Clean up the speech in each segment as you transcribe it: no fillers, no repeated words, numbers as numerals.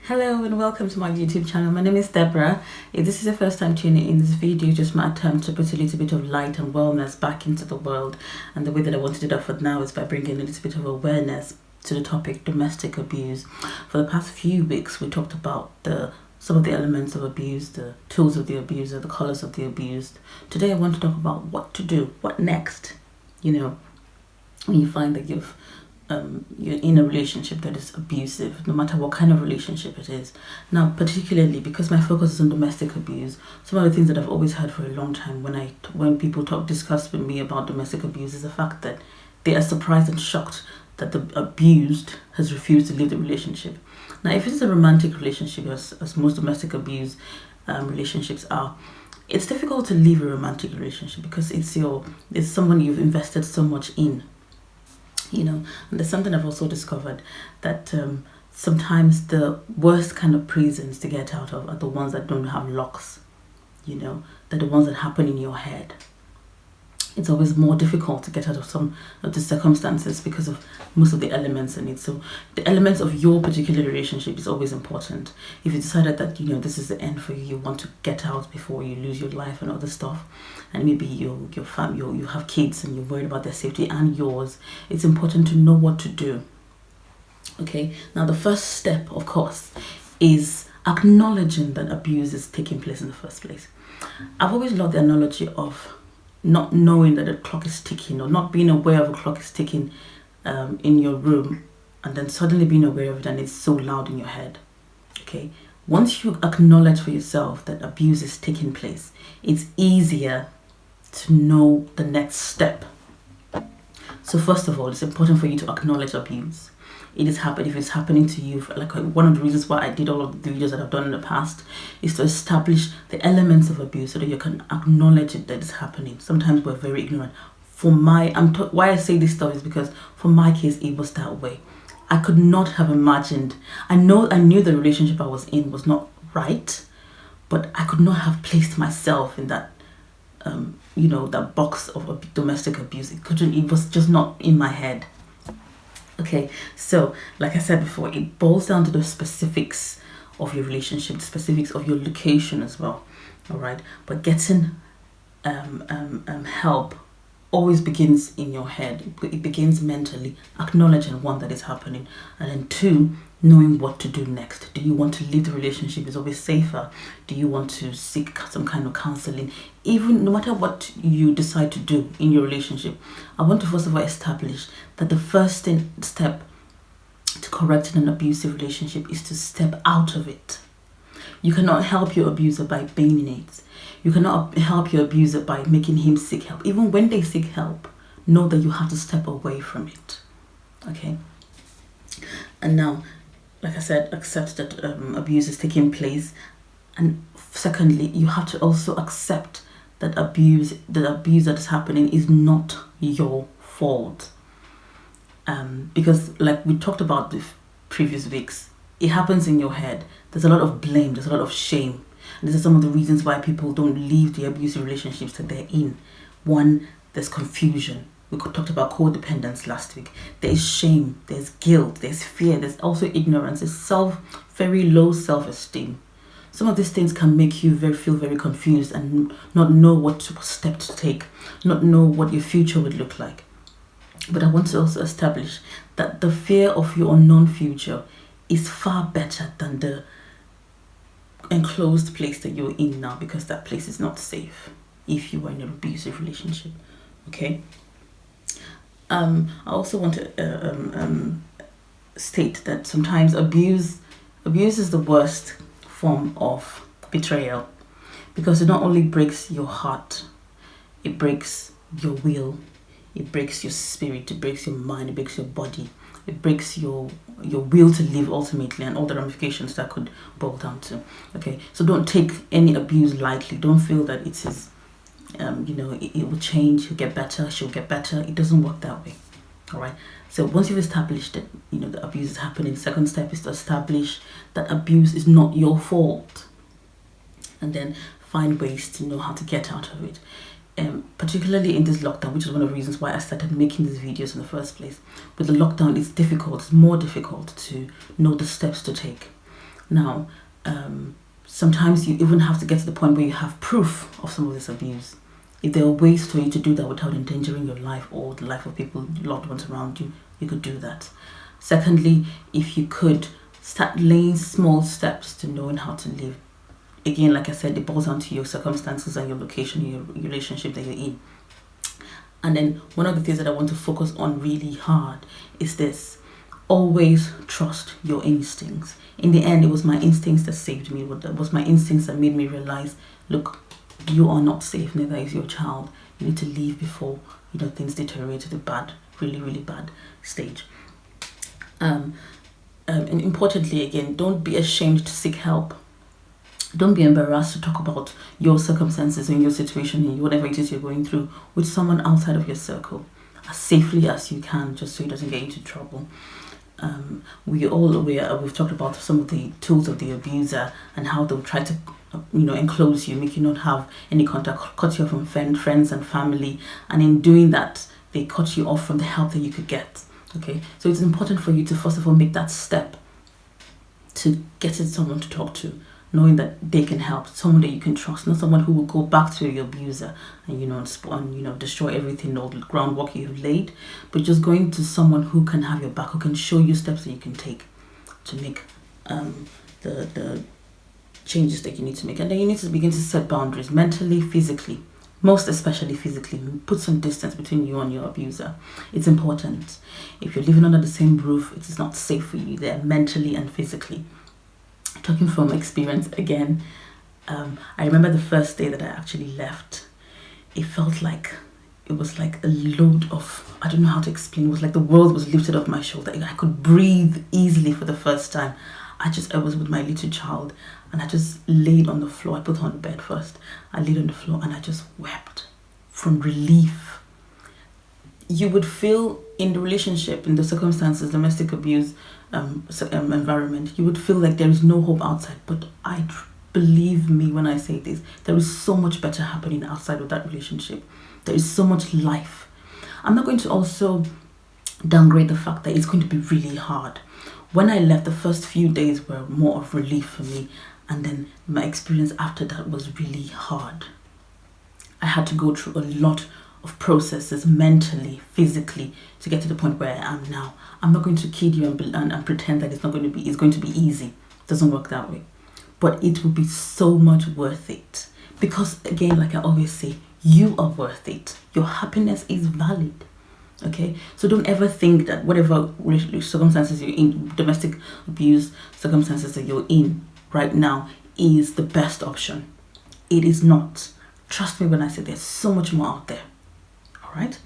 Hello and welcome to my YouTube channel. My name is Deborah. If this is your first time tuning in this video, just my attempt to put a little bit of light and wellness back into the world. And the way that I want to do that for now is by bringing a little bit of awareness to the topic domestic abuse. For the past few weeks, we talked about some of the elements of abuse, the tools of the abuser, the colors of the abused. Today I want to talk about what to do, what next, when you find that you're in a relationship that is abusive, no matter what kind of relationship it is. Now, particularly because my focus is on domestic abuse, some of the things that I've always heard for a long time when people discuss with me about domestic abuse is the fact that they are surprised and shocked that the abused has refused to leave the relationship. Now, if it's a romantic relationship, as most domestic abuse relationships are, it's difficult to leave a romantic relationship because it's someone you've invested so much in. And there's something I've also discovered that sometimes the worst kind of prisons to get out of are the ones that don't have locks. They're the ones that happen in your head. It's always more difficult to get out of some of the circumstances because of most of the elements in it. So the elements of your particular relationship is always important. If you decided that this is the end for you, you want to get out before you lose your life and other stuff, and maybe you have kids and you're worried about their safety and yours, it's important to know what to do. Okay, now the first step, of course, is acknowledging that abuse is taking place in the first place. I've always loved the analogy of not knowing that the clock is ticking, or not being aware of a clock is ticking in your room, and then suddenly being aware of it and it's so loud in your head. Okay, once you acknowledge for yourself that abuse is taking place, it's easier to know the next step. So first of all, it's important for you to acknowledge abuse. It is happening. If it's happening to you, like one of the reasons why I did all of the videos that I've done in the past is to establish the elements of abuse so that you can acknowledge it, that it's happening. Sometimes we're very ignorant. Why I say this stuff is because for my case, it was that way. I could not have imagined. I knew the relationship I was in was not right, but I could not have placed myself in that, that box of domestic abuse. It was just not in my head. Okay, so like I said before, it boils down to the specifics of your relationship, the specifics of your location as well. All right, but getting help always begins in your head. It begins mentally, acknowledging one, that is happening, and then two, knowing what to do next. Do you want to leave the relationship? Is always safer. Do you want to seek some kind of counseling? Even no matter what you decide to do in your relationship, I want to first of all establish that the first step to correcting an abusive relationship is to step out of it. You cannot help your abuser by being in it. You cannot help your abuser by making him seek help. Even when they seek help, know that you have to step away from it. Okay? And now, like I said, accept that abuse is taking place. And secondly, you have to also accept that the abuse that is happening is not your fault. Because like we talked about the previous weeks, it happens in your head. There's a lot of blame, there's a lot of shame. And these are some of the reasons why people don't leave the abusive relationships that they're in. One, there's confusion. We talked about codependence last week. There is shame, there's guilt, there's fear, there's also ignorance, there's very low self-esteem. Some of these things can make you feel very confused and not know what step to take, not know what your future would look like. But I want to also establish that the fear of your unknown future is far better than the enclosed place that you're in now, because that place is not safe if you are in an abusive relationship. Okay. I also want to state that sometimes abuse is the worst form of betrayal, because it not only breaks your heart, it breaks your will, it breaks your spirit, it breaks your mind, it breaks your body, it breaks your will to live ultimately, and all the ramifications that could boil down to. Okay, so don't take any abuse lightly. Don't feel that it is it will change, he'll get better, she'll get better. It doesn't work that way. All right, so once you've established that the abuse is happening, the second step is to establish that abuse is not your fault, and then find ways to know how to get out of it. Particularly in this lockdown, which is one of the reasons why I started making these videos in the first place. With the lockdown, it's more difficult to know the steps to take. Now, sometimes you even have to get to the point where you have proof of some of this abuse. If there are ways for you to do that without endangering your life or the life of people, loved ones around you, you could do that. Secondly, if you could start laying small steps to knowing how to live. Again, like I said, it boils down to your circumstances and your location, your relationship that you're in. And then one of the things that I want to focus on really hard is this: always trust your instincts. In the end, it was my instincts that saved me. It was my instincts that made me realize, look, you are not safe, neither is your child. You need to leave before things deteriorate to the bad, really, really bad stage. And importantly, again, don't be ashamed to seek help. Don't be embarrassed to talk about your circumstances and your situation and whatever it is you're going through with someone outside of your circle as safely as you can, just so it doesn't get into trouble. We've talked about some of the tools of the abuser and how they'll try to enclose you, make you not have any contact, cut you off from friends and family, and in doing that they cut you off from the help that you could get. Okay, so it's important for you to first of all make that step to getting someone to talk to, knowing that they can help, someone that you can trust, not someone who will go back to your abuser and destroy everything, all the groundwork you've laid, but just going to someone who can have your back, who can show you steps that you can take to make the changes that you need to make. And then you need to begin to set boundaries, mentally, physically, most especially physically. Put some distance between you and your abuser. It's important. If you're living under the same roof, it is not safe for you there, mentally and physically. Talking from experience again, I remember the first day that I actually left. It felt like it was like a load of, I don't know how to explain, it was like the world was lifted off my shoulder. I could breathe easily for the first time. I was with my little child and I just laid on the floor. I put her on the bed first. I laid on the floor and I just wept from relief. You would feel in the relationship, in the circumstances, domestic abuse environment, you would feel like there is no hope outside. But believe me when I say this, there is so much better happening outside of that relationship. There is so much life. I'm not going to also downgrade the fact that it's going to be really hard. When I left, the first few days were more of relief for me, and then my experience after that was really hard. I had to go through a lot of processes mentally, physically, to get to the point where I am now. I'm not going to kid you and pretend that it's going to be easy. It doesn't work that way. But it will be so much worth it. Because again, like I always say, you are worth it. Your happiness is valid. Okay, so don't ever think that whatever circumstances you're in, domestic abuse circumstances that you're in right now, is the best option. It is not. Trust me when I say there's so much more out there. All right.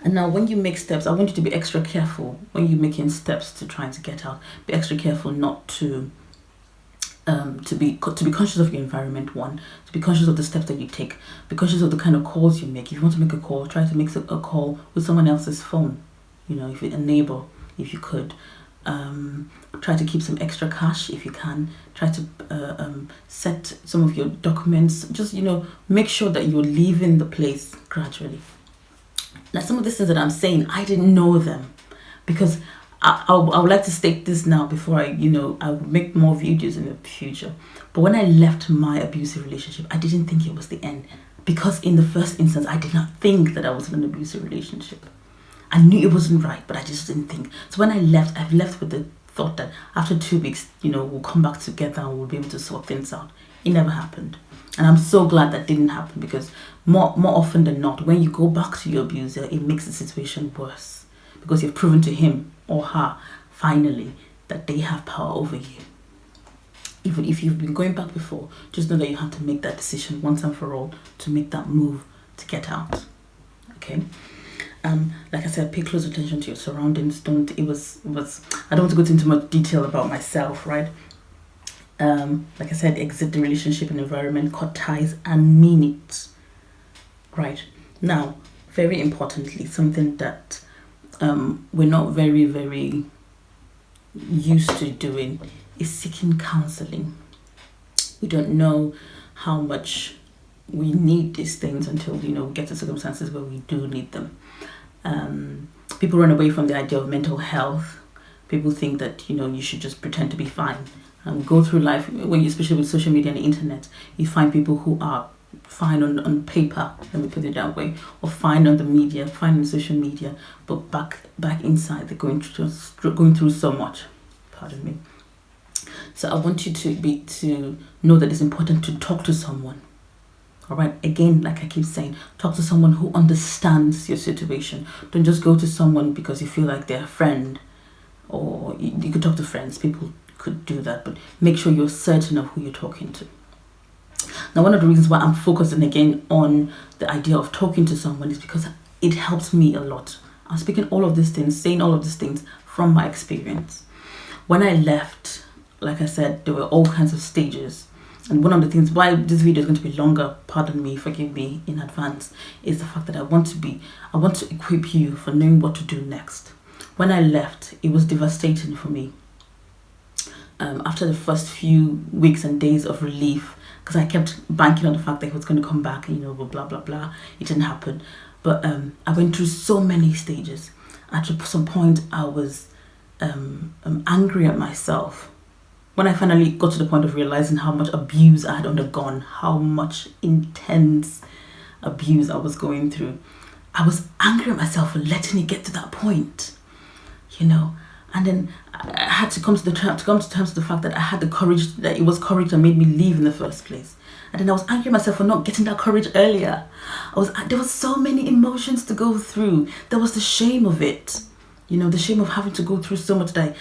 And now when you make steps, I want you to be extra careful when you're making steps to trying to get out. Be extra careful not to be conscious of your environment. One, to be conscious of the steps that you take. Be conscious of the kind of calls you make. If you want to make a call, try to make a call with someone else's phone. If you're a neighbor, if you could. Try to keep some extra cash if you can. Try to set some of your documents. Just make sure that you're leaving the place gradually. Now, some of the things that I'm saying, I didn't know them, because I would like to state this now before I will make more videos in the future. But when I left my abusive relationship, I didn't think it was the end, because in the first instance, I did not think that I was in an abusive relationship. I knew it wasn't right, but I just didn't think. So when I left, I've left with the thought that after 2 weeks, we'll come back together and we'll be able to sort things out. It never happened. And I'm so glad that didn't happen, because more often than not, when you go back to your abuser, it makes the situation worse, because you've proven to him or her finally that they have power over you. Even if you've been going back before, just know that you have to make that decision once and for all to make that move to get out. Okay. Like I said, pay close attention to your surroundings. I don't want to go into much detail about myself, right? Like I said, exit the relationship and environment, cut ties, and mean it. Right. Now, very importantly, something that we're not very, very used to doing is seeking counseling. We don't know how much we need these things until we get to circumstances where we do need them. People run away from the idea of mental health. People think that you should just pretend to be fine go through life, when you, especially with social media and the internet, you find people who are fine on paper, let me put it that way, or fine on the media, fine on social media, but back inside they're going through so much. Pardon me. So I want you to know that it's important to talk to someone. All right. Again, like I keep saying, talk to someone who understands your situation. Don't just go to someone because you feel like they're a friend, or you could talk to friends. People could do that, but make sure you're certain of who you're talking to. Now, one of the reasons why I'm focusing again on the idea of talking to someone is because it helps me a lot. I'm speaking all of these things, saying all of these things from my experience. When I left, like I said, there were all kinds of stages. And one of the things why this video is going to be longer, pardon me, forgive me in advance, is the fact that I want to equip you for knowing what to do next. When I left, it was devastating for me. After the first few weeks and days of relief, because I kept banking on the fact that he was going to come back, blah, blah, blah. It didn't happen. But I went through so many stages. At some point, I was angry at myself. When I finally got to the point of realizing how much abuse I had undergone, how much intense abuse I was going through, I was angry at myself for letting it get to that point, And then I had to come to terms with the fact that I had the courage, that it was courage that made me leave in the first place. And then I was angry at myself for not getting that courage earlier. There was so many emotions to go through. There was the shame of it, the shame of having to go through so much that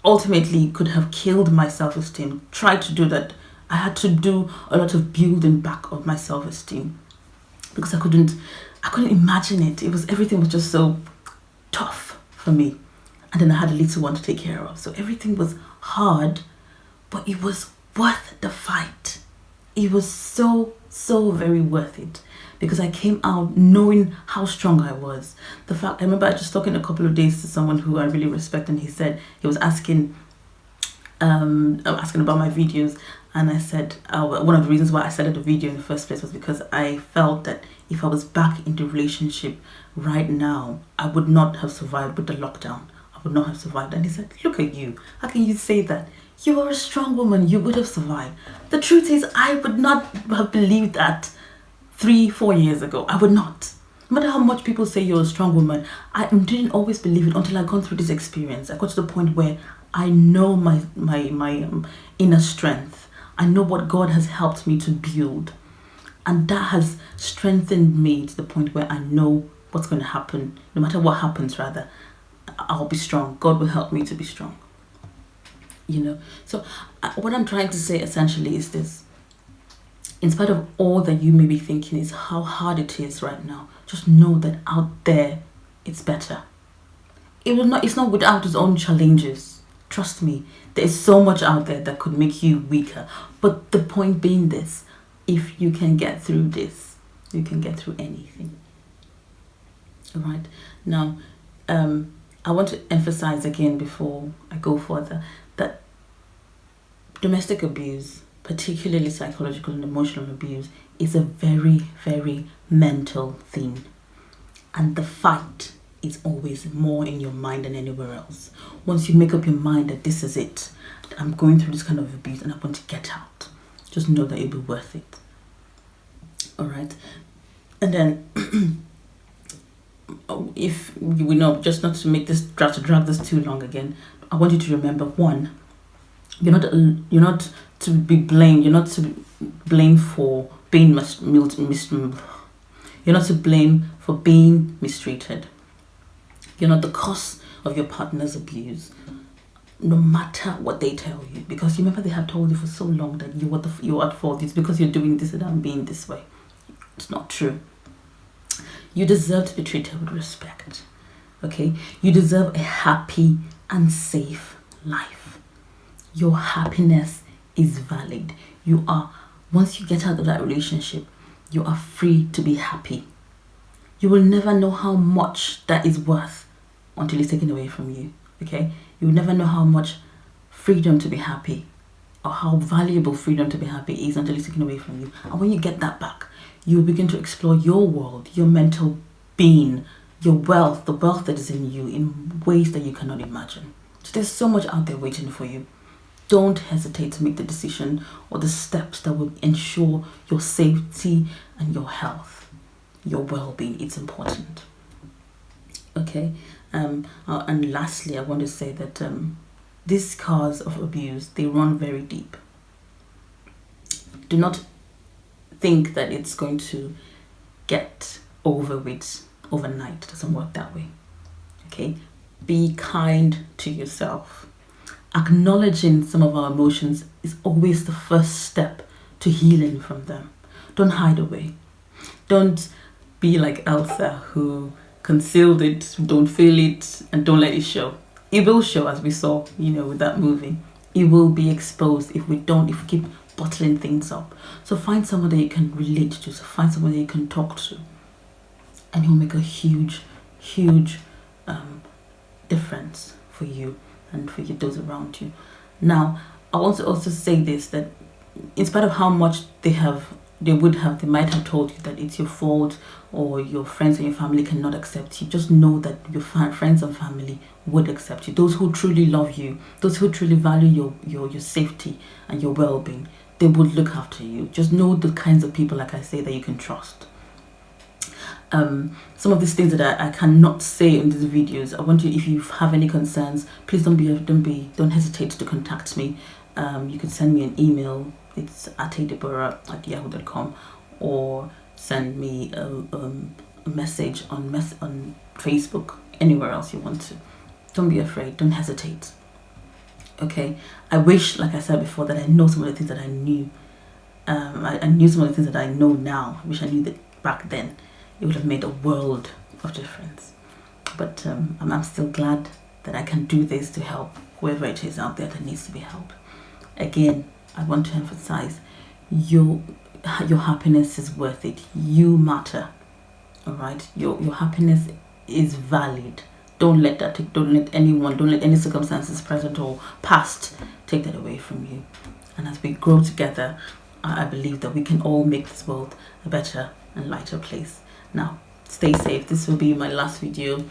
ultimately could have killed my self-esteem. Tried to do that. I had to do a lot of building back of my self-esteem because I couldn't imagine it. Everything was just so tough for me. And then I had a little one to take care of. So everything was hard, but it was worth the fight. It was so, so very worth it, because I came out knowing how strong I was. I remember I was just talking a couple of days to someone who I really respect, and he was asking about my videos, and I said one of the reasons why I started the video in the first place was because I felt that if I was back in the relationship right now, I would not have survived with the lockdown. I would not have survived. And he said, look at you. How can you say that? You are a strong woman. You would have survived. The truth is, I would not have believed that 3-4 years ago. I would not. No matter how much people say you're a strong woman, I didn't always believe it until I gone through this experience. I got to the point where I know my inner strength. I know what God has helped me to build. And that has strengthened me to the point where I know what's going to happen. No matter what happens, rather, I'll be strong. God will help me to be strong. So what I'm trying to say essentially is this. In spite of all that you may be thinking is how hard it is right now, just know that out there it's better. It's not without its own challenges. Trust me, there is so much out there that could make you weaker. But the point being this, if you can get through this, you can get through anything. All right. Now, I want to emphasize again before I go further that domestic abuse, particularly psychological and emotional abuse, is a very, very mental thing. And the fight is always more in your mind than anywhere else. Once you make up your mind that this is it, I'm going through this kind of abuse and I want to get out, just know that it'll be worth it. All right. And then if we know, just not to make this drag this too long again, I want you to remember, one, you're not to be blamed. You're not to blame for being you're not to blame for being mistreated. You're not the cause of your partner's abuse, no matter what they tell you. Because remember, they have told you for so long that you're at fault. It's because you're doing this and I'm being this way. It's not true. You deserve to be treated with respect. Okay? You deserve a happy and safe life. Your happiness is valid. Once you get out of that relationship, you are free to be happy. You will never know how much that is worth until it's taken away from you. Okay? You will never know how much freedom to be happy or how valuable freedom to be happy is until it's taken away from you. And when you get that back, you will begin to explore your world, your mental being, your wealth, the wealth that is in you in ways that you cannot imagine. So there's so much out there waiting for you. don't hesitate to make the decision or the steps that will ensure your safety and your health, your well-being. It's important. Okay. And lastly, I want to say that these scars of abuse, they run very deep. Do not think that it's going to get over with overnight. It doesn't work that way. Okay. Be kind to yourself. Acknowledging some of our emotions is always the first step to healing from them. Don't hide away. Don't be like Elsa, who concealed it, don't feel it, and don't let it show. It will show, as we saw, with that movie. It will be exposed if we keep bottling things up. So find someone that you can relate to. So find someone that you can talk to, and it will make a huge difference for you and for those around you. Now, I want to also say this, that in spite of how much they might have told you that it's your fault, or your friends and your family cannot accept you, just know that your friends and family would accept you. Those who truly love you, those who truly value your safety and your well-being, they would look after you. Just know the kinds of people, like I say, that you can trust. Some of these things that I cannot say in these videos, I want you, if you have any concerns, please don't hesitate to contact me. You can send me an email. It's atedeborah@yahoo.com, or send me a message on Facebook, anywhere else you want to. Don't be afraid. Don't hesitate. Okay. I wish, like I said before, that I know some of the things that I knew. I knew some of the things that I know now. I wish I knew that back then. It would have made a world of difference. But I'm still glad that I can do this to help whoever it is out there that needs to be helped. Again, I want to emphasize, your happiness is worth it. You matter. All right. Your happiness is valid. Don't let any circumstances, present or past, take that away from you. And as we grow together, I believe that we can all make this world a better and lighter place. Now, stay safe. This will be my last video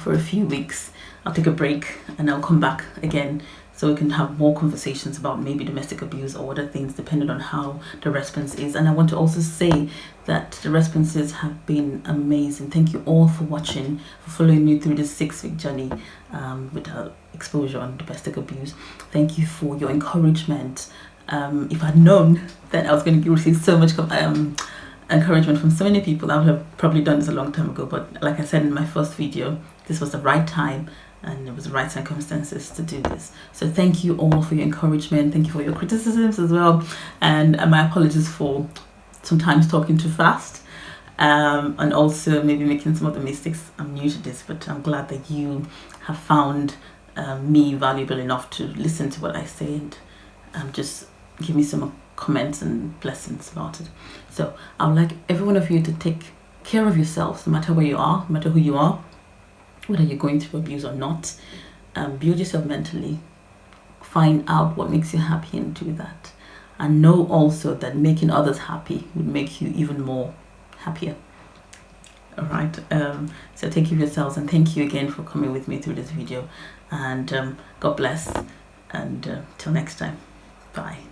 for a few weeks. I'll take a break and I'll come back again, so we can have more conversations about maybe domestic abuse or other things, depending on how the response is. And I want to also say that the responses have been amazing. Thank you all for watching, for following me through this 6-week journey with exposure on domestic abuse. Thank you for your encouragement. If I'd known that I was going to receive so much encouragement from so many people, I would have probably done this a long time ago. But like I said in my first video, this was the right time and it was the right circumstances to do this. So thank you all for your encouragement. Thank you for your criticisms as well, and my apologies for sometimes talking too fast, and also maybe making some of the mistakes. I'm new to this, but I'm glad that you have found me valuable enough to listen to what I say and just give me some comments and blessings about it. So I would like every one of you to take care of yourselves, no matter where you are, no matter who you are, whether you're going through abuse or not. Build yourself mentally. Find out what makes you happy and do that. And know also that making others happy would make you even more happier. All right. So take care of yourselves, and thank you again for coming with me through this video. And God bless. And till next time. Bye.